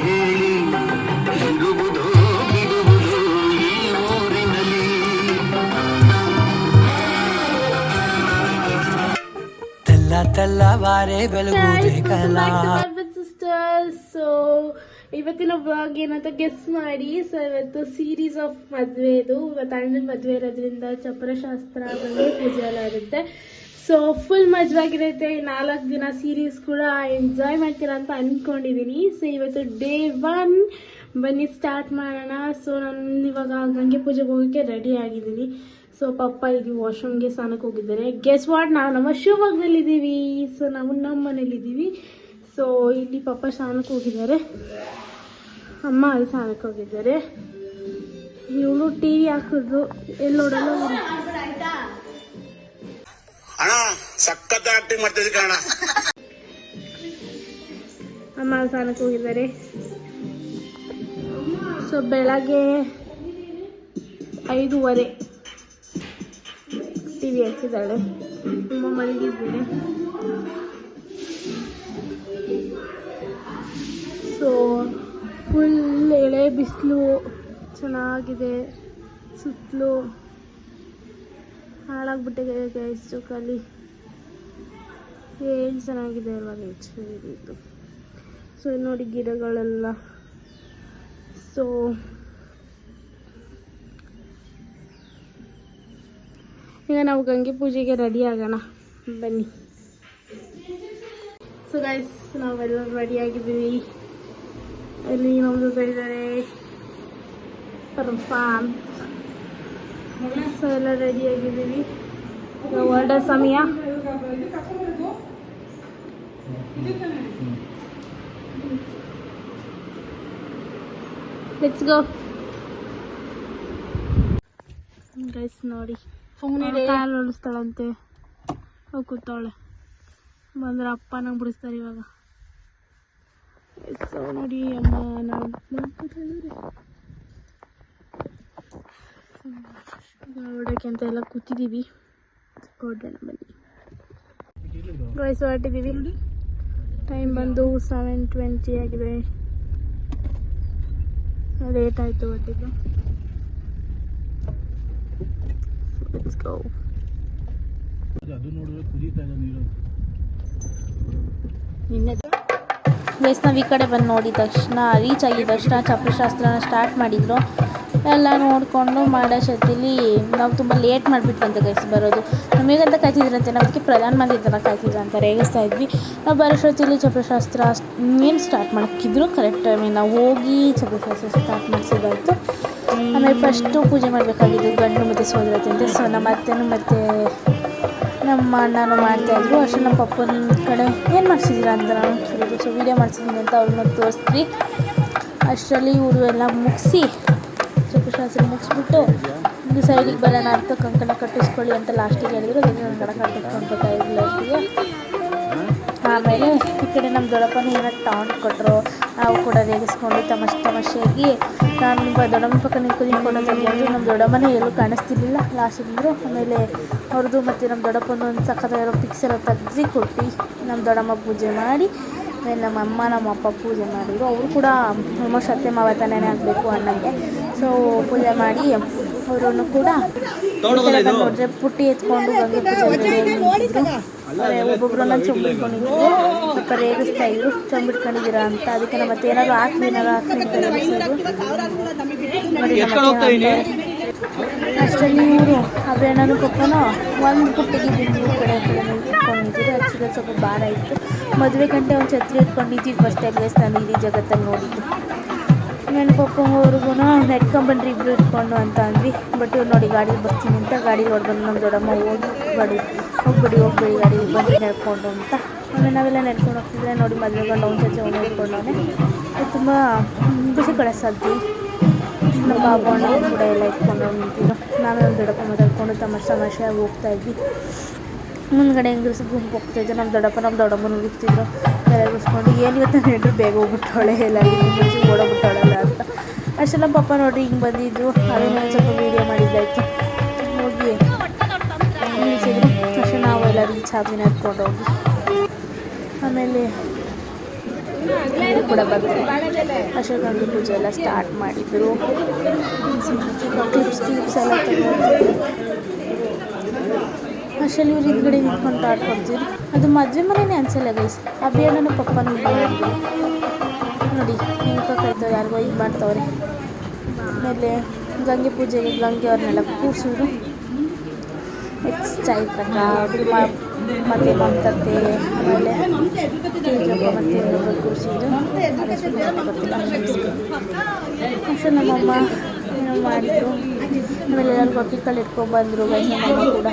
ಹೇಳಿ ಇರುವುದೋ ಬಿಡುವುದೋ ಈ ಊರಿನಲ್ಲಿ. ತೆಲ್ಲವಾರೆ ಬೆಳಗು ಬೇಕಲ್ಲ. ಸೊ ಇವತ್ತಿನ ಬ್ಲಾಗ್ ಏನಂತ ಗೆಸ್ ಮಾಡಿ. ಸೊ ಇವತ್ತು ಸೀರೀಸ್ ಆಫ್ ಮದುವೆದು, ಇವತ್ತು ಅಣ್ಣನ ಮದುವೆ ಇರೋದ್ರಿಂದ ಚಪ್ರಶಾಸ್ತ್ರ ಬಂದು ಪೂಜೆ ಎಲ್ಲ ಇರುತ್ತೆ. So full ಮಜವಾಗಿರುತ್ತೆ. 4 ದಿನ ಸೀರೀಸ್ ಕೂಡ ಎಂಜಾಯ್ ಮಾಡ್ತೀರಾ ಅಂತ ಅಂದ್ಕೊಂಡಿದ್ದೀನಿ. ಸೊ ಇವತ್ತು ಡೇ 1 ಬನ್ನಿ ಸ್ಟಾರ್ಟ್ ಮಾಡೋಣ. ಸೊ ನಾನು ಇವಾಗ ಗಂಗೆ ಪೂಜೆಗೆ ಹೋಗೋಕ್ಕೆ ರೆಡಿ ಆಗಿದ್ದೀನಿ. ಸೊ ಪಪ್ಪ ಇಲ್ಲಿ ವಾಶ್ರೂಮ್ಗೆ ಸ್ನಾನಕ್ಕೆ ಹೋಗಿದ್ದಾರೆ. ಗೆಸ್ ವಾಟ್, ನಾವು ನಮ್ಮ ಶಿವಮೊಗ್ಗದಲ್ಲಿದ್ದೀವಿ. ಸೊ ನಾವು ನಮ್ಮ ಮನೇಲಿದ್ದೀವಿ. ಸೊ ಇಲ್ಲಿ ಪಪ್ಪ ಸ್ನಾನಕ್ಕೆ ಹೋಗಿದ್ದಾರೆ, ಅಮ್ಮ ಅಲ್ಲಿ ಸ್ನಾನಕ್ಕೆ ಹೋಗಿದ್ದಾರೆ. ಇವಳು ಟಿ ವಿ ಹಾಕಿದ್ರು, ಎಲ್ಲಿ ನೋಡಲ್ಲ. ಅಮ್ಮ ಅಲ್ಲಿ ಸ್ನಾನಕ್ಕೆ ಹೋಗಿದ್ದಾರೆ. ಸೊ ಬೆಳಗ್ಗೆ 5:30 ಟಿ ವಿ ಹಾಕಿದ್ದಾಳೆ. ಅಮ್ಮ ಮಲಗಿದ್ದೀನಿ. ಸೊ ಫುಲ್ ಎಳೆ ಬಿಸಿಲು ಚೆನ್ನಾಗಿದೆ. ಸುತ್ತಲೂ ಹಾಳಾಗ್ಬಿಟ್ಟಿದೆ ಗೈಸ್. ಕಲಿ ಏನು ಚೆನ್ನಾಗಿದೆ ಅಲ್ವಾ ಇದು. ಸೊ ನೋಡಿ ಗಿಡಗಳೆಲ್ಲ. ಸೊ ಈಗ ನಾವು ಗಂಗೆ ಪೂಜೆಗೆ ರೆಡಿ ಆಗೋಣ ಬನ್ನಿ. ಸೊ ಗೈಸ್ ನಾವೆಲ್ಲ ರೆಡಿ ಆಗಿದ್ದೀವಿ. ಅಲ್ಲಿ ನಮ್ಮ ಜೊತೆ ಇದ್ದಾರೆ ಫಾನ್. ಸೊ ಎಲ್ಲ ರೆಡಿ ಆಗಿದ್ದೀವಿ. ಹೊರಡೋ ಸಮಯ. Let's go guys. ನೋಡಿ ಕಾಲು ಓಡಿಸ್ತಾಳಂತೆ, ಹೋಗಿ ಕೂತಾವಳೆ. ಬಂದ್ರೆ ಅಪ್ಪ ನಂಗೆ ಬಿಡಿಸ್ತಾರೆ ಇವಾಗ. ಸೊ ನೋಡಿ ಅಮ್ಮ ನಾವು ಹೊರಡಕ್ಕೆ ಅಂತ ಎಲ್ಲ ಕೂತಿದ್ದೀವಿ. ಹೊರಡೋಣ ಬನ್ನಿ ಗೈಸ್. ಹೊರಟಿದ್ದೀವಿ. ಟೈಮ್ ಬಂದು 7:20 ಆಗಿದೆ. ಲೇಟ್ ಆಯಿತು ಹೊರಟಿದ್ದು. Let's go. ಗೈಸ್ ನಾವು ಈ ಕಡೆ ಬಂದು ನೋಡಿದ ತಕ್ಷಣ, ರೀಚ್ ಆಗಿದ ತಕ್ಷಣ ಚಪ್ರಶಾಸ್ತ್ರನ ಸ್ಟಾರ್ಟ್ ಮಾಡಿದ್ರು. ಎಲ್ಲ ನೋಡಿಕೊಂಡು ಮಾಡೋಷ್ಟೊತ್ತಿಲಿ ನಾವು ತುಂಬ ಲೇಟ್ ಮಾಡಿಬಿಟ್ಟು ಬಂದೆ ಗೈಸ್ ಬರೋದು. ನಮಗಂತ ಕಾಯ್ತಿದ್ರಂತೆ, ನಾವು ಅದಕ್ಕೆ ಪ್ರಧಾನ ಮಂತ್ರಿ ಥರ ಕಾಯ್ತಿದ್ರು ಅಂತ ರೇಗಿಸ್ತಾ ಇದ್ವಿ. ನಾವು ಬರೋಷ್ಟೊತ್ತಿಲಿ ಚಪ್ರಶಾಸ್ತ್ರ ಏನು ಸ್ಟಾರ್ಟ್ ಮಾಡೋಕ್ಕಿದ್ರು ಕರೆಕ್ಟ್ ಟೈಮಿಗೆ ನಾವು ಹೋಗಿ ಚಪ್ರಶಾಸ್ತ್ರ ಸ್ಟಾರ್ಟ್ ಮಾಡಿಸಿದಾಯಿತು. ಆಮೇಲೆ ಫಸ್ಟು ಪೂಜೆ ಮಾಡಬೇಕಾಗಿದ್ದು ಗಂಡು ಮತ್ತು ಸೋದರತೆ ಅಂತ. ಸೊ ನಮ್ಮ ಅತ್ತೆನೂ ಮತ್ತು ನಮ್ಮ ಅಣ್ಣನೂ ಮಾಡ್ತಾಯಿದ್ರು. ಅಷ್ಟು ನಮ್ಮ ಪಪ್ಪನ ಕಡೆ ಏನು ಮಾಡಿಸಿದ್ದೀರಾ ಅಂತ ನಾನು ಕೇಳಿದ್ರು. ಸೊ ವೀಡಿಯೋ ಮಾಡಿಸಿದ್ದೀನಿ ಅಂತ ಅವ್ರನ್ನ ತೋರಿಸ್ತೀವಿ. ಅಷ್ಟರಲ್ಲಿ ಇವರು ಎಲ್ಲ ಮುಗಿಸಿ ಚಪ್ರಶಾಸ್ತ್ರ ಮುಗಿಸ್ಬಿಟ್ಟು ಒಂದು ಸೈಡಿಗೆ ಬರೋಣ ಅಂತ ಕಂಕಣ ಕಟ್ಟಿಸ್ಕೊಳ್ಳಿ ಅಂತ ಲಾಸ್ಟಿಗೆ ಹೇಳಿದ್ರು. ಅದಕ್ಕೆ ಕಂಕಣ ಕಟ್ಟಿಸ್ಕೊಂಡು ಇದ್ರು ಲಾಸ್ಟಿಗೆ. ಆಮೇಲೆ ಈ ಕಡೆ ನಮ್ಮ ದೊಡ್ಡಪ್ಪನ ಏನೋ ಟಾಂಟ್ ಕೊಟ್ಟರು. ನಾವು ಕೂಡ ರೇಗಿಸ್ಕೊಂಡು ತಮಾಷೆಯಾಗಿ ನಾನು ದೊಡ್ಡಮ್ಮನ ಪಕ್ಕ ನಿಂತ್ಕೊಂಡು ಫೋಟೋ ತೆಗೆಯೋದು. ನಮ್ಮ ದೊಡ್ಡಮ್ಮನೇ ಎಲ್ಲೂ ಕಾಣಿಸ್ತಿರ್ಲಿಲ್ಲ ಲಾಸ್ಟಿಂದರು. ಆಮೇಲೆ ಅವ್ರದ್ದು ಮತ್ತು ನಮ್ಮ ದೊಡ್ಡಪ್ಪನ ಒಂದು ಸಖತ್ತಾಗಿರೋ ಪಿಕ್ಸ್ ಎಲ್ಲ ತೆಗೆದು ಕೊಟ್ಟು ನಮ್ಮ ದೊಡ್ಡಮ್ಮ ಪೂಜೆ ಮಾಡಿ, ಆಮೇಲೆ ನಮ್ಮ ಅಮ್ಮ ನಮ್ಮ ಅಪ್ಪ ಪೂಜೆ ಮಾಡಿದರು. ಅವರು ಕೂಡ ಆಲ್ಮೋಸ್ಟ್ ಅತ್ತೆ ಮಾವ ತಾನೇ ಆಗಬೇಕು ಅಣ್ಣಂಗೆ. ಸೊ ಪೂಜೆ ಮಾಡಿ ಅವರನ್ನು ಕೂಡ ನೋಡಿದ್ರೆ ಪುಟ್ಟಿ ಎತ್ಕೊಂಡು ಗಂಗೆ ಪೂಜೆ ನಿಂತಿದ್ರು. ಒಬ್ಬೊಬ್ಬರನ್ನ ಚೊಂಬಿಟ್ಕೊಂಡಿದ್ರು. ಸ್ವಲ್ಪ ರೇಗಿಸ್ತಾ ಇದ್ರು, ಚೊಂಬಿಟ್ಕೊಂಡಿದ್ದೀರಾ ಅಂತ. ಅದಕ್ಕೆ ನಮ್ಮ ಮತ್ತೆ ಏನಾದ್ರು ಹಾಕಿ ಅಂತ ರೇಗಿಸಿದ್ರು. ಅಷ್ಟರಲ್ಲಿ ಇವರು ಅಣ್ಣನೂ ಪಪ್ಪನೂ ಒಂದು ಪುಟ್ಟಿಗೆ ಬಿದ್ದು ಕಡೆ ನಿಂತ್ಕೊಂಡಿದ್ರು. ಆ್ಯಕ್ಚುಲಿ ಸ್ವಲ್ಪ ಭಾರ ಇತ್ತು. ಮದುವೆ ಗಂಟೆ ಒಂದು ಛತ್ರಿ ಇಟ್ಕೊಂಡಿದ್ದೀವಿ ಫಸ್ಟ್ ಟೈಮ್ ಗೈಸ್ ನಾನು ಇಡೀ ಜಗತ್ತಲ್ಲಿ ನೋಡಿದ್ದು. ಆಮೇಲೆ ಪಪ್ಪಂಗವ್ರಿಗೂ ನೆಟ್ಕೊಂಬನ್ರಿ ಇಬ್ಬರು ಇಟ್ಕೊಂಡು ಅಂತ ಅಂದ್ವಿ. ಬಟ್ ಇವ್ರು ನೋಡಿ ಗಾಡೀಲಿ ಬರ್ತೀನಿ ಅಂತ ಗಾಡೀಲಿ ಹೊಡ್ಬಂದು ನಮ್ಮ ದೊಡ್ಡಮ್ಮ ಹೋಗ್ಬೇಡಿ ಗಾಡೀಲಿ ಬಂದು ನಡ್ಕೊಂಡು ಅಂತ. ಆಮೇಲೆ ನಾವೆಲ್ಲ ನಡ್ಕೊಂಡು ಹೋಗ್ತಿದ್ರೆ ನೋಡಿ ಮದುವೆಗೊಂಡು ಅವ್ನ ಜೊತೆ ಅವನು ಇಟ್ಕೊಂಡವನೇ. ತುಂಬ ಖುಷಿ ಕಳಿಸದ್ವಿ. ನಮ್ಮ ಬಾಬು ಅಣ್ಣ ಕೂಡ ಎಲ್ಲ ಇಟ್ಕೊಂಡು ನಿಂತಿದ್ರು. ನಾನು ನಮ್ಮ ದೊಡ್ಡಪ್ಪ ಮಾತಾಡ್ಕೊಂಡು ತಮಾಷೆಯಾಗಿ ಹೋಗ್ತಾಯಿದ್ವಿ. ಮುಂದ್ಗಡೆ ಹೆಂಗಸು ಗುಂಪು ಹೋಗ್ತಾಯಿದ್ರು. ನಮ್ಮ ದೊಡ್ಡಪ್ಪ ನಮ್ಮ ದೊಡ್ಡಮ್ಮನ ಹುಡುಕ್ತಿದ್ರು. ಬೆಳಗಿಸ್ಕೊಂಡು ಏನು ಇವತ್ತು ನೆಂಟರು ಬೇಗ ಹೋಗ್ಬಿಟ್ಟವಳೆ, ಎಲ್ಲ ಮುಂಚೆ ಓಡೋಗ್ಬಿಟ್ಟವಳಲ್ಲ ಅಂತ. ಅಷ್ಟೆಲ್ಲ ನಮ್ಮ ಪಪ್ಪ ನೋಡ್ರಿ ಹಿಂಗೆ ಬಂದಿದ್ದು. ಅದನ್ನು ಒಂದು ಸ್ವಲ್ಪ ವೀಡಿಯೋ ಮಾಡಿದ್ದಾಯಿತು. ಹೋಗಿ ನಿಲ್ಲಿಸಿದ್ರು. ಅಷ್ಟೇ ನಾವು ಎಲ್ಲ ರೀಚ್ ಆಗಿ ನಡ್ಕೊಂಡು ಹೋಗಿ ಆಮೇಲೆ ಇದು ಕೂಡ ಬರ್ತಾರೆ. ಅಷ್ಟೊಂದು ಪೂಜೆ ಎಲ್ಲ ಸ್ಟಾರ್ಟ್ ಮಾಡಿದರು. ಕ್ಲಿಪ್ಸ್ ಎಲ್ಲ ತಗೊಂಡಿದ್ರು. ಅಷ್ಟರಲ್ಲಿ ಇವ್ರು ಹಿಂದ್ಗಡೆ ನಿಂತ್ಕೊಂಡು ಆಡ್ಕೊಡ್ತಿದ್ರು. ಅದು ಮದುವೆ ಮನೆಯೇ ಅನ್ಸಲ್ಲ ಗೈಸ್. ಅಭಿಯಣ್ಣನ ಪಪ್ಪನೂ ಮಾಡಿದ್ರು ನೋಡಿ. ಹೆಂಗೆ ಯಾರಿಗೋ ಇದು ಮಾಡ್ತವ್ರೆ. ಆಮೇಲೆ ಗಂಗೆ ಪೂಜೆಗೆ ಗಂಗೆ ಅವ್ರನ್ನೆಲ್ಲ ಕೂರಿಸಿದ್ರು. ಚೈತ್ರಕ ಮತ್ತು ಮಮತತ್ತೆ ಆಮೇಲೆ ತೇಜಪ್ಪ ಮತ್ತು ಇನ್ನೊಬ್ಬರು ಕೂರಿಸಿದ್ರು. ಗೊತ್ತಿಲ್ಲ. ಅಷ್ಟು ನಮ್ಮಮ್ಮ ಏನೋ ಮಾಡಿದ್ರು. ಆಮೇಲೆ ಎಲ್ಲರಿಗೂ ಅಕ್ಕಿ ಕಾಳು ಇಟ್ಕೊಬಂದರು ಗೈಸ್. ನಮ್ಮಮ್ಮ ಕೂಡ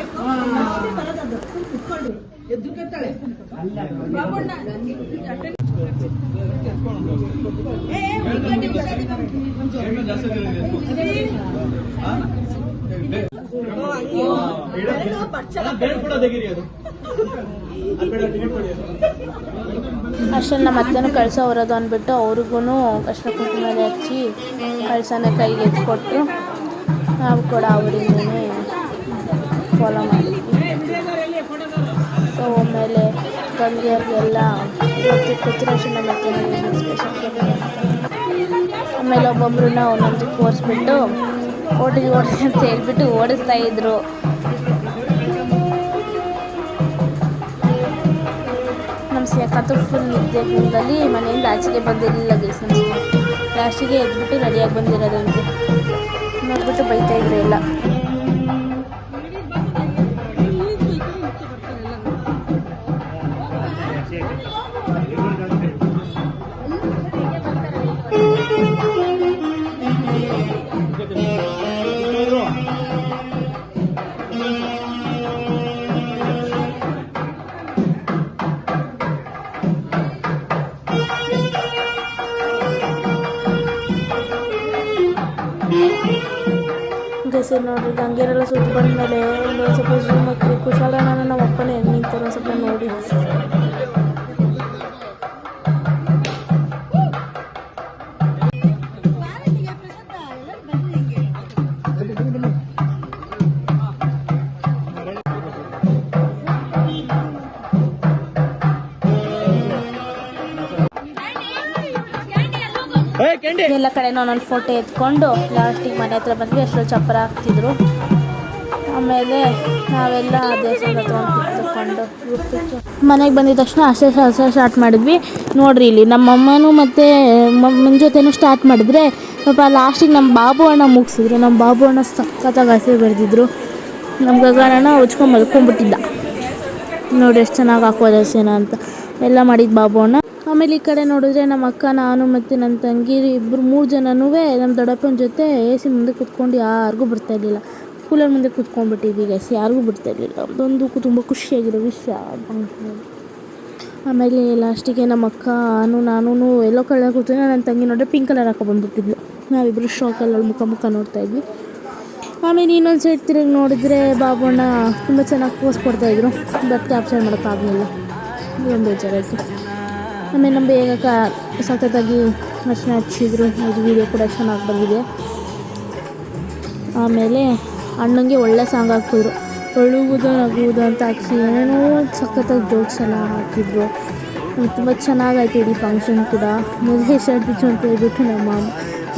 ಅಷ್ಟನ್ನು ನಮ್ಮ ಅತ್ತೆನೂ ಕಳಸ ಹೊರೋದು ಅಂದ್ಬಿಟ್ಟು ಅವ್ರಿಗೂ ಅರ್ಶಿನ ಕುಂಕುಮ ಹಚ್ಚಿ ಕಳಸನ ಕೈಗೆ ಎತ್ಕೊಟ್ರು. ನಾವು ಕೂಡ ಅವರಿಂದನೇ ಫಾಲೋ ಮಾಡಿದ್ವಿ. ಸೊ ಆಮೇಲೆ ಗಂಗೆಯವ್ರಿಗೆಲ್ಲ ಅರ್ಶಿನ ಮತ್ತು ಸ್ಪೆಷಲ್. ಆಮೇಲೆ ಒಬ್ಬೊಬ್ರನ್ನ ಒಂದೊಂದು ಕೋರಿಸ್ಬಿಟ್ಟು ಓಡಿ ಅಂತ ಹೇಳ್ಬಿಟ್ಟು ಓಡಿಸ್ತಾ ಇದ್ರು. ನಮ್ಮ ಸಕ್ಕತ್ತು ಫುಲ್ ನಿದ್ದೆ ಗುಂಗಲ್ಲಿ ಮನೆಯಿಂದ ಆಚೆಗೆ ಬಂದಿರಲಿಲ್ಲ ಗೈಸ್. ಲಾಸ್ಟಿಗೆ ಎದ್ಬಿಟ್ಟು ರೆಡಿಯಾಗಿ ಬಂದಿರೋದಂತೆ ನೋಡ್ಬಿಟ್ಟು ಬೈತಾಯಿದ್ರು ಎಲ್ಲ. ಗೈಸರ್ ನೋಡ್ರಿ ಗಂಗೆರೆಲ್ಲ ಸುತ್ತು ಬಂದಮೇಲೆ ಒಂದು ಸ್ವಲ್ಪ ಝೂಮ್ ಹಾಕಿ ಕುಶಾಲಣ್ಣ ನಮ್ಮ ಅಪ್ಪನೇ ಹೆಂಗೆ ನಿಂತಾರೆ ಒಂದು ಸ್ವಲ್ಪ ನೋಡಿ. ಎಲ್ಲ ಕಡೆ ಒಂದೊಂದು ಫೋಟೋ ಎತ್ಕೊಂಡು ಲಾಸ್ಟಿಗೆ ಮನೆ ಹತ್ರ ಬಂದ್ವಿ. ಅಷ್ಟರಲ್ಲಿ ಚಪ್ಪರ ಹಾಕ್ತಿದ್ರು. ಆಮೇಲೆ ನಾವೆಲ್ಲ ದೇವಸ್ಥಾನದ ಹತ್ರ ತಗೊಂಡು ಮನೆಗೆ ಬಂದಿದ ತಕ್ಷಣ ಅಷ್ಟೇ ಸ್ಟಾರ್ಟ್ ಮಾಡಿದ್ವಿ. ನೋಡ್ರಿ ಇಲ್ಲಿ ನಮ್ಮಮ್ಮನೂ ಮತ್ತು ಮಮ್ಮನ ಜೊತೆನೂ ಸ್ಟಾರ್ಟ್ ಮಾಡಿದ್ರೆ ಪಾಪ ಲಾಸ್ಟಿಗೆ ನಮ್ಮ ಬಾಬು ಅಣ್ಣ ಮುಗಿಸಿದ್ರು. ನಮ್ಮ ಬಾಬು ಅಣ್ಣ ಸಖತ್ತಾಗಿ ಹಸೆ ಬರೆದಿದ್ರು. ನಮ್ಮ ಗಗನಣ್ಣ ಹೊಚ್ಕೊಂಡು ಮಲ್ಕೊಂಡ್ಬಿಟ್ಟಿದ್ದ. ನೋಡಿ ಎಷ್ಟು ಚೆನ್ನಾಗಿ ಹಾಕೋದು ಹಸೆನ ಅಂತ ಎಲ್ಲ ಮಾಡಿದ್ದು ಬಾಬು ಅಣ್ಣ. ಆಮೇಲೆ ಈ ಕಡೆ ನೋಡಿದ್ರೆ ನಮ್ಮ ಅಕ್ಕ, ನಾನು ಮತ್ತು ನನ್ನ ತಂಗಿ ಇಬ್ಬರು 3 ಜನನೂ ನಮ್ಮ ದೊಡ್ಡಪ್ಪನ ಜೊತೆ ಎ ಸಿ ಮುಂದೆ ಕೂತ್ಕೊಂಡು ಯಾರಿಗೂ ಬರ್ತಾಯಿರಲಿಲ್ಲ. ಕೂಲರ್ ಮುಂದೆ ಕೂತ್ಕೊಂಡ್ಬಿಟ್ಟಿದ್ವಿ ಗೈಸ್. ಯಾರಿಗೂ ಬರ್ತಾಯಿರಲಿಲ್ಲ. ಅದೊಂದು ತುಂಬ ಖುಷಿಯಾಗಿರೋ ವಿಷಯ. ಆಮೇಲೆ ಲಾಸ್ಟಿಗೆ ನಮ್ಮ ಅಕ್ಕ ನಾನು ಎಲ್ಲೋ ಕಲರ್ ಕೂತ್ರೆ ನನ್ನ ತಂಗಿ ನೋಡಿದ್ರೆ ಪಿಂಕ್ ಕಲರ್ ಹಾಕೊಂಡ್ಬಂದ್ಬಿಟ್ಟಿದ್ಲು. ನಾವಿಬ್ಬರು ಶಾಕಲ್ಲಿ ಮುಖ ನೋಡ್ತಾಯಿದ್ವಿ. ಆಮೇಲೆ ಇನ್ನೊಂದು ಸೈಡ್ ತಿರುಗಿ ನೋಡಿದ್ರೆ ಬಾಬು ಅಣ್ಣ ತುಂಬ ಚೆನ್ನಾಗಿ ಪೋಸ್ ಕೊಡ್ತಾಯಿದ್ರು. ಬಟ್ ಕ್ಯಾಪ್ಚರ್ ಮಾಡೋಕ್ಕಾಗಲಿಲ್ಲ. ಒಂದು ಬೇಜಾರಾಯಿತು. ಆಮೇಲೆ ನಮ್ಮ ಬೇಗ ಸಖತ್ತಾಗಿ ಅರ್ಶಿನ ಹಚ್ಚಿದ್ರು. ಇದು ವೀಡಿಯೋ ಕೂಡ ಚೆನ್ನಾಗಿ ಬಂದಿದೆ. ಆಮೇಲೆ ಅಣ್ಣಂಗೆ ಒಳ್ಳೆ ಸಾಂಗ್ ಹಾಕಿದ್ರು. ಅಳುವುದು ನಗುವುದು ಅಂತ ಹಾಕಿ ಏನೇನೋ ಸಖತ್ತಾಗಿ ಜೋಕ್ಸ್ ಎಲ್ಲ ಹಾಕಿದ್ರು. ತುಂಬ ಚೆನ್ನಾಗಾಯ್ತು ಇಡೀ ಫಂಕ್ಷನ್ ಕೂಡ. ಮದುವೆ ಶರ್ಟ್ ಬಿಚ್ಚು ಅಂತ ಹೇಳ್ಬಿಟ್ಟು ನಮ್ಮ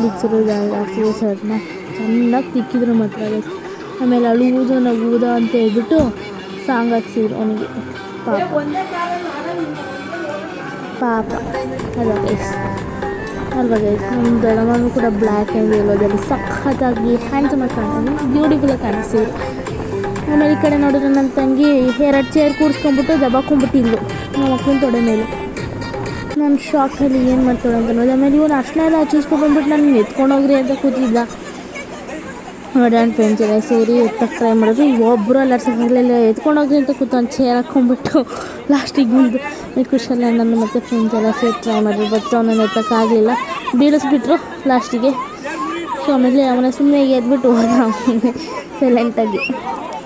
ಬಿಚ್ಚರು ಹಾಕಿರೋ ಶರ್ಟ್ನ ಚೆನ್ನಾಗಿ ತಿಕ್ಕಿದ್ರು ಮಾತ್ರ. ಆಮೇಲೆ ಅಳುವುದು ನಗುವುದು ಅಂತ ಹೇಳ್ಬಿಟ್ಟು ಸಾಂಗ್ ಹಾಕ್ಸಿದ್ರು ಅವನಿಗೆ. ಪಾಪ ಅಲ್ವಾ ಗೈಸ್. ನಮ್ಮ ದೊಡ್ಡಮ್ಮನೂ ಕೂಡ ಬ್ಲ್ಯಾಕ್ ಆ್ಯಂಡ್ ಎಲ್ಲೋದಲ್ಲಿ ಸಖತ್ತಾಗಿ ಹ್ಯಾಂಡ್ಸಮಾಗಿ ಕಾಣಿಸ್ತೀವಿ, ಬ್ಯೂಟಿಫುಲ್ಲಾಗಿ ಕಾಣಿಸ್ತೀವಿ. ಆಮೇಲೆ ಈ ಕಡೆ ನೋಡಿದ್ರೆ ನನ್ನ ತಂಗಿ 2 ಚೇರ್ ಕೂರಿಸ್ಕೊಂಡ್ಬಿಟ್ಟು ದಬಾಕೊಂಡ್ಬಿಟ್ಟಿದ್ಲು ನಮ್ಮ ಮಕ್ಕಳಿನ ತೊಡೆ ಮೇಲೆ. ನಾನು ಶಾಕಲ್ಲಿ ಏನು ಮಾಡ್ತಾಳೆ ಅಂತ ನೋಡಿ. ಆಮೇಲೆ ಇವನು ಅಷ್ಟನ್ನೆಲ್ಲ ಹಚ್ಚಿಸ್ಕೊಂಡ್ಬಂದ್ಬಿಟ್ಟು ನಾನು ಎತ್ಕೊಂಡೋಗ್ರಿ ಅಂತ ಕೂತಿದ್ದ. ನೋಡಿ ನನ್ನ ಫ್ರೆಂಡ್ಸ್ ಎಲ್ಲ ಸೇರಿ ಎತ್ತಕ್ಕೆ ಟ್ರೈ ಮಾಡಿದ್ರು. ಒಬ್ಬರು ಅಲ್ಲಾಡ್ಸೋಕ್ಕಾಗಲಿಲ್ಲ. ಎತ್ಕೊಂಡೋಗ್ರಿ ಅಂತ ಕೂತ್ಕೊಂಡು ಚೇರ್ ಹಾಕ್ಕೊಂಡ್ಬಿಟ್ಟು ಲಾಸ್ಟಿಗೆ ಬಂದು ಖುಷಿಯಲ್ಲ ನನ್ನ ಮತ್ತು ಫ್ರೆಂಡ್ಸ್ ಎಲ್ಲ ಸೇರಿ ಟ್ರೈ ಮಾಡಿದ್ರು. ಬಟ್ ಅವನನ್ನು ಎತ್ತಕ್ಕಾಗಲಿಲ್ಲ, ಬೀಳಿಸ್ಬಿಟ್ರು ಲಾಸ್ಟಿಗೆ. ಸೊ ಆಮೇಲೆ ಅವನ ಸುಮ್ಮನೆ ಎದ್ಬಿಟ್ಟು ಹೋದ ಸೈಲೆಂಟಾಗಿ.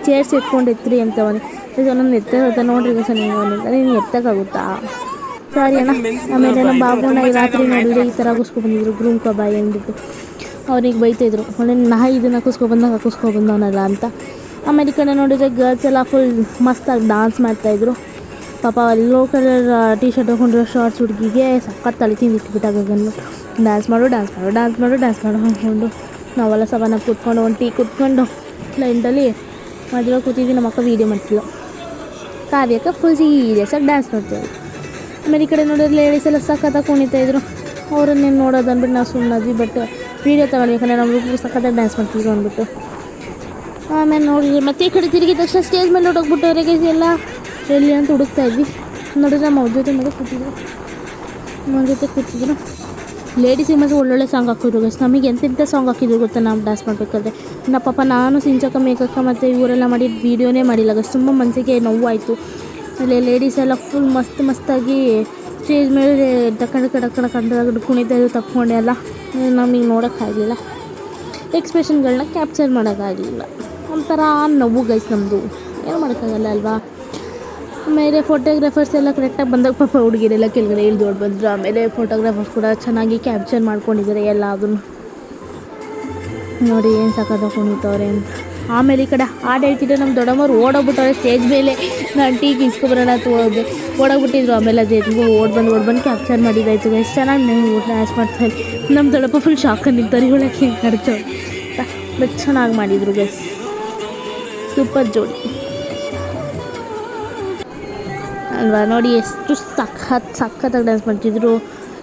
ಚೇರ್ಸ್ ಎತ್ಕೊಂಡು ಎತ್ತಿರಿ ಅಂತ ಅವನಿಗೆ. ಅವನನ್ನು ಎತ್ತ ನೋಡ್ರಿ ಸರ್ ನೀವು ಅವನಿಗೆ ನೀನು ಎತ್ತಕ್ಕಾಗುತ್ತಾ? ಸಾರಿ ಅಣ್ಣ. ಆಮೇಲೆ ನಮ್ಮ ಬಾಬುನ ಈ ರಾತ್ರಿ ನೋಡಿದ್ರೆ ಈ ಥರ ಹಾಕಿಸ್ಕೊಬಂದಿದ್ರು ಗ್ರೂಮ್ ಕಬಾಯಿ ಅಂದ್ಬಿಟ್ಟು. ಅವ್ರಿಗೆ ಬೈತಾಯಿದ್ರು, ಅವನೇ ನಾಯಿ ಇದನ್ನು ಹಾಕಿಸ್ಕೊಬಂದವನಲ್ಲ ಅಂತ. ಆಮೇಲೆ ಈ ಕಡೆ ನೋಡಿದ್ರೆ ಗರ್ಲ್ಸ್ ಎಲ್ಲ ಫುಲ್ ಮಸ್ತಾಗಿ ಡ್ಯಾನ್ಸ್ ಮಾಡ್ತಾಯಿದ್ರು. ಪಾಪ ಎಲ್ಲೋ ಕಲರ್ ಟೀ ಶರ್ಟ್ ಹಾಕೊಂಡಿರೋ ಶಾರ್ಟ್ಸ್ ಹುಡುಗಿಗೆ ಸಖತ್ ತಲೆ ತಿಂದು ಇಟ್ಬಿಟ್ಟಾಗನ್ನು ಡ್ಯಾನ್ಸ್ ಮಾಡು ಅಂದ್ಕೊಂಡು ನಾವೆಲ್ಲ ಸವನ ಕೂತ್ಕೊಂಡು ಒಂದು ಟೀ ಕುತ್ಕೊಂಡು ಲೈನ್ದಲ್ಲಿ ಮಧ್ಯದಲ್ಲಿ ಕೂತಿದ್ವಿ. ನಮ್ಮ ಅಕ್ಕ ವೀಡಿಯೋ ಮಾಡ್ತಿದ್ಲು, ಕಾವ್ಯಕ್ಕೆ ಫುಲ್ ಸೀರಿಯಸ್ಸಾಗಿ ಡ್ಯಾನ್ಸ್ ಮಾಡ್ತಿದ್ರು. ಆಮೇಲೆ ಈ ಕಡೆ ನೋಡಿದ್ರೆ ಲೇಡೀಸ್ ಎಲ್ಲ ಸಖತ್ತಾಗಿ ಕುಣಿತಾಯಿದ್ರು. ಅವರನ್ನೇನು ನೋಡೋದು ಅಂದ್ಬಿಟ್ಟು ನಾವು ಸುಮ್ಮನಾದ್ವಿ. ಬಟ್ ವೀಡಿಯೋ ತಗೊಂಡು ಯಾಕಂದರೆ ನಮಗೂ ಸಖತ್ತಾಗಿ ಡ್ಯಾನ್ಸ್ ಮಾಡ್ತಿದ್ರು ಅಂದ್ಬಿಟ್ಟು. ಆಮೇಲೆ ನೋಡಿದ್ವಿ ಮತ್ತೆ ಈ ಕಡೆ ತಿರುಗಿದ ತಕ್ಷಣ ಸ್ಟೇಜ್ ಮೇಲೆ ಹೊರಟೋಗ್ಬಿಟ್ಟವ್ರಿಗೆ ಎಲ್ಲ ಎಲ್ಲಿ ಅಂತ ಹುಡುಕ್ತಾ ಇದ್ವಿ. ನೋಡಿದ್ರೆ ನಮ್ಮ ಅವ್ರ ಜೊತೆ ಮೇಲೆ ಕೂತಿದ್ರು. ಲೇಡೀಸಿಗೆ ಮಾತ್ರ ಒಳ್ಳೊಳ್ಳೆ ಸಾಂಗ್ ಹಾಕಿದ್ರು ಗೈಸ್. ನಮಗೆ ಎಂತೆಂಥ ಸಾಂಗ್ ಹಾಕಿದ್ರು ಗೊತ್ತಾ ನಾವು ಡ್ಯಾನ್ಸ್ ಮಾಡಬೇಕಾದ್ರೆ. ಪಾಪ ನಾನು ಸಿಂಚಕ್ಕ ಮೇಕಕ್ಕ ಮತ್ತು ಇವರೆಲ್ಲ ಮಾಡಿ ವೀಡಿಯೋನೇ ಮಾಡಿಲ್ಲ ಗೈಸ್. ತುಂಬ ಮನಸ್ಸಿಗೆ ನೋವಾಯಿತು. ಅಲ್ಲಿ ಲೇಡೀಸ್ ಎಲ್ಲ ಫುಲ್ ಮಸ್ತಾಗಿ ಸ್ಟೇಜ್ ಮೇಲೆ ಡಕ್ಕಡ ಕುಣಿತಾಯಿದ್ರು ತಪ್ಕೊಂಡೆ ಎಲ್ಲ. ನಮಗೆ ನೋಡೋಕ್ಕಾಗಲಿಲ್ಲ, ಎಕ್ಸ್ಪ್ರೆಷನ್ಗಳನ್ನ ಕ್ಯಾಪ್ಚರ್ ಮಾಡೋಕ್ಕಾಗಲಿಲ್ಲ. ಒಂಥರ ನೋವು ಗೈಸ್ ನಮ್ಮದು, ಏನು ಮಾಡೋಕ್ಕಾಗಲ್ಲ ಅಲ್ವಾ. ಆಮೇಲೆ ಫೋಟೋಗ್ರಾಫರ್ಸ್ ಎಲ್ಲ ಕರೆಕ್ಟಾಗಿ ಬಂದಾಗ ಪಾಪ ಹುಡುಗಿರೆಲ್ಲ ಕೆಳಗಡೆ ಇಳಿದೋಡು ಬಂದರು. ಆಮೇಲೆ ಫೋಟೋಗ್ರಾಫರ್ಸ್ ಕೂಡ ಚೆನ್ನಾಗಿ ಕ್ಯಾಪ್ಚರ್ ಮಾಡ್ಕೊಂಡಿದ್ದಾರೆ ಎಲ್ಲ. ಅದನ್ನು ನೋಡಿ ಏನು ಸಖತ್ತಾಗಿ ಕುಣಿತವ್ರೆ ಅಂತ. ಆಮೇಲೆ ಈ ಕಡೆ ಹಾಡು ಹೇಳ್ತಿದ್ರು ನಮ್ಮ ದೊಡ್ಡಮ್ಮವ್ರು ಓಡೋಗ್ಬಿಟ್ಟವ್ರೆ ಸ್ಟೇಜ್ ಮೇಲೆ. ನಾನು ಟೀಗೆ ಇಸ್ಕೊಬರೋಣ ಅಂತ ಓಡೋಗ್ಬಿಟ್ಟಿದ್ರು. ಆಮೇಲೆ ಅದು ಎದ್ಗೂ ಓಡ್ ಬಂದು ಕ್ಯಾಪ್ಚರ್ ಮಾಡಿದ್ದಾಯ್ತು ಎಷ್ಟು ಚೆನ್ನಾಗಿ ನೀವು ಡ್ಯಾನ್ಸ್ ಮಾಡ್ತಾರೆ. ನಮ್ಮ ದೊಡ್ಡಪ್ಪ ಫುಲ್ ಶಾಕಲ್ಲಿ ನಿಂತಾರೆ, ಇವಳಕ್ಕೆ ಹಿಂಗೆ ಆಡ್ತವ್ರು. ಬಟ್ ಚೆನ್ನಾಗಿ ಮಾಡಿದರು ಗೈಸ್, ಸೂಪರ್ ಜೋಡಿ ಅಲ್ವಾ. ನೋಡಿ ಎಷ್ಟು ಸಖತ್ತಾಗಿ ಡ್ಯಾನ್ಸ್ ಮಾಡ್ತಿದ್ರು.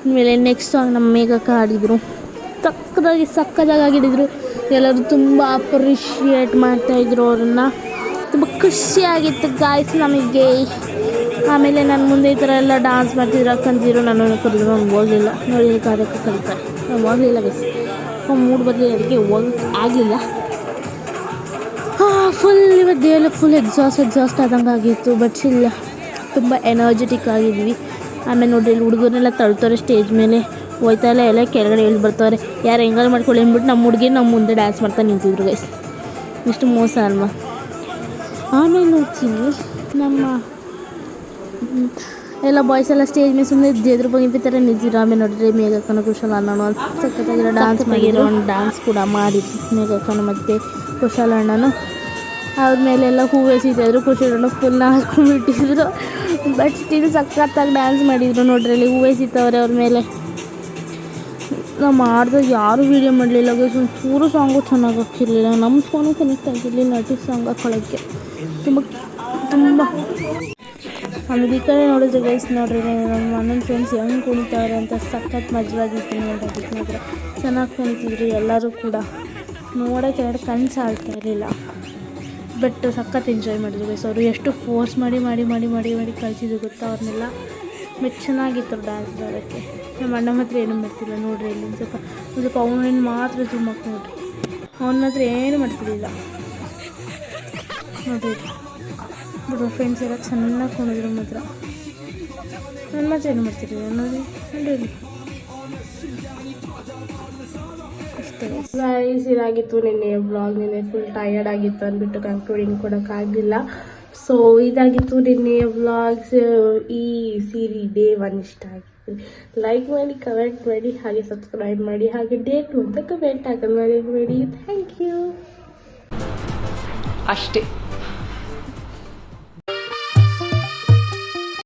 ಆಮೇಲೆ ನೆಕ್ಸ್ಟ್ ಸಾಂಗ್ ನಮ್ಮ ಮೇಘಕ್ಕ ಆಡಿದರು, ಸಕ್ಕದಾಗಿ ಆಗಿದ್ರು. ಎಲ್ಲರೂ ತುಂಬ ಅಪ್ರಿಷಿಯೇಟ್ ಮಾಡ್ತಾಯಿದ್ರು ಅವ್ರನ್ನ. ತುಂಬ ಖುಷಿಯಾಗಿತ್ತು ಗಾಯ್ಸ್ ನಮಗೆ. ಆಮೇಲೆ ನಾನು ಮುಂದೆ ಈ ಥರ ಎಲ್ಲ ಡ್ಯಾನ್ಸ್ ಮಾಡ್ತಿದ್ರು ಅಕ್ಕಂತಿದ್ರು. ನಾನು ಕರೆದ್ರು, ನಾನು ಹೋಗಲಿಲ್ಲ. ನೋಡಿ ಕಾರ್ಯಕ್ಕೆ ಕರೀತಾರೆ, ನಾನು ಹೋಗಲಿಲ್ಲ ಗೈಸ್. ಮೂಡ್ ಬರಲಿಲ್ಲ, ಅದಕ್ಕೆ ಹೋಗೋಕ್ಕೆ ಆಗಲಿಲ್ಲ. ಫುಲ್ ಇವತ್ತು ಡೇ ಎಲ್ಲ ಫುಲ್ ಎಕ್ಸಾಸ್ಟ್ ಆದಂಗೆ ಆಗಿತ್ತು. ಬಟ್ ಇಲ್ಲ, ತುಂಬ ಎನರ್ಜೆಟಿಕ್ ಆಗಿದ್ವಿ. ಆಮೇಲೆ ನೋಡ್ರಿ ಇಲ್ಲಿ ಹುಡುಗರನ್ನೆಲ್ಲ ತಳ್ತಾರೆ ಸ್ಟೇಜ್ ಮೇಲೆ. ಹೋಯ್ತಾ ಎಲ್ಲ ಕೆಳಗಡೆ ಇಳಿದು ಬರ್ತಾರೆ. ಯಾರು ಹೆಂಗಾರು ಮಾಡ್ಕೊಳ್ಳಿ ಅಂದ್ಬಿಟ್ಟು ನಮ್ಮ ಹುಡುಗಿ ನಮ್ಮ ಮುಂದೆ ಡ್ಯಾನ್ಸ್ ಮಾಡ್ತಾ ನಿಂತಿದ್ರು ಗೈಸ್. ಇಷ್ಟು ಮೋಸ ಅಲ್ವಾ. ಆಮೇಲೆ ನೋಡ್ತೀನಿ ನಮ್ಮ ಎಲ್ಲ ಬಾಯ್ಸ್ ಎಲ್ಲ ಸ್ಟೇಜ್ ಮೇಲೆ ಸುಮ್ಮನೆ ಎದುರು ಬಂದು ಥರ ನಿಂತಿದ್ರು. ಆಮೇಲೆ ನೋಡಿದ್ರೆ ಮೇಘಕ್ಕನ ಕುಶಲ ಅಣ್ಣನು ಸಖತ್ತಾಗಿರೋ ಡ್ಯಾನ್ಸ್ ಮಾಡಿರೋ ಒಂದು ಡ್ಯಾನ್ಸ್ ಕೂಡ ಮಾಡಿದ್ರು ಮೇಘಕ್ಕನ ಮತ್ತು ಕುಶಲ ಅಣ್ಣನು. ಅವ್ರ ಮೇಲೆಲ್ಲ ಹೂವು ಎಸಿತಾಯಿದ್ರು. ಕುಶಲ ಅಣ್ಣ ಫುಲ್ ಹಾಕೊಂಡ್ಬಿಟ್ಟಿದ್ರು. ಬಟ್ ಸ್ಟಿಲ್ ಸಖತ್ತಾಗಿ ಡ್ಯಾನ್ಸ್ ಮಾಡಿದರು. ನೋಡ್ರಿ ಅಲ್ಲಿ ಹೂವು ಎಸಿತವ್ರೆ ಅವ್ರ ಮೇಲೆ. ನಾವು ಮಾಡಿದಾಗ ಯಾರೂ ವೀಡಿಯೋ ಮಾಡಲಿಲ್ಲ ಗೈಸ್. ಒಂದು ಚೂರು ಸಾಂಗು ಚೆನ್ನಾಗಿ ಹಾಕಿರಲಿಲ್ಲ. ನಮ್ಮ ಫೋನು ಕನೆಕ್ಟ್ ಆಗಿರಲಿಲ್ಲ ನಟಿ ಸಾಂಗ್ ಹಾಕೊಳ್ಳೋಕ್ಕೆ. ತುಂಬ ಆಮೇಲೆ ಈ ಕಡೆ ನೋಡಿದ್ರೆ ಗೈಸ್ ನೋಡ್ರಿ ನಮ್ಮ ಅಣ್ಣನ ಫ್ರೆಂಡ್ಸ್ ಹೆಂಗೆ ಕುಣಿತಾವ್ರೆ ಅಂತ ಸಖತ್ ಮಜವಾಗಿತ್ತು ನೋಡೋದಕ್ಕೆ. ಮಾತ್ರ ಚೆನ್ನಾಗಿ ಕುಣಿತಿದ್ರು ಎಲ್ಲರೂ ಕೂಡ. ನೋಡೋಕ್ಕೆ ಕಣ್ಣು ಸಾಲ್ತಾ ಇರಲಿಲ್ಲ. ಬಟ್ ಸಖತ್ ಎಂಜಾಯ್ ಮಾಡಿದ್ರು ಗೈಸ್. ಅವರು ಎಷ್ಟು ಫೋರ್ಸ್ ಮಾಡಿ ಕಳಿಸಿದ್ರು ಗೊತ್ತಾ ಅವ್ರನ್ನೆಲ್ಲ. ಬಟ್ ಚೆನ್ನಾಗಿತ್ತು ಡ್ಯಾನ್ಸ್ ಮಾಡೋಕ್ಕೆ. ನಮ್ಮ ಅಣ್ಣ ಮಾತ್ರ ಏನೂ ಮಾಡ್ತಿಲ್ಲ ನೋಡ್ರಿ. ಇಲ್ಲಿ ಒಂದು ಸ್ವಲ್ಪ ಅವನೇನು ಮಾತ್ರ ಜೂಮ್ ಹಾಕಿ ನೋಡ್ರಿ. ಅವನ ಮಾತ್ರ ಏನೂ ಮಾಡ್ತಿರ್ಲಿಲ್ಲ ನೋಡ್ರಿ. ಬಿಡು ಫ್ರೆಂಡ್ಸ್ ಎಲ್ಲ ಚೆನ್ನಾಗಿ ಕುಣಿದ್ರು ಮಾತ್ರ. ನನ್ನ ಮಾತ್ರ ಏನು ಮಾಡ್ತಿರ್ಲಿಲ್ಲ ನೋಡಿ ನೋಡ್ರಿ. ಅಷ್ಟೇ ಗೈಸ್, ಇದಾಗಿತ್ತು ನಿನ್ನೆ ವ್ಲಾಗ್. ನಿನ್ನೆ ಫುಲ್ ಟಯರ್ಡ್ ಆಗಿತ್ತು ಅಂದ್ಬಿಟ್ಟು ಕನ್ಕ್ಲೂಡಿಂಗ್ ಕೊಡೋಕ್ಕಾಗಲಿಲ್ಲ. ಸೊ ಇದಾಗಿತ್ತು ನಿನ್ನೆ ವ್ಲಾಗ್ಸ್. ಈ ಡೇ 1 ಇಷ್ಟ ಆಗಿತ್ತು. ಲೈಕ್ ಮಾಡಿ, ಕಮೆಂಟ್ ಮಾಡಿ, ಹಾಗೆ ಸಬ್ಸ್ಕ್ರೈಬ್ ಮಾಡಿ, ಹಾಗೆ ಡೇ 2 ಅಂತ ಕಮೆಂಟ್ ಹಾಕೋದು ಮರಿಬೇಡಿ. Thank you. ಅಷ್ಟೇ.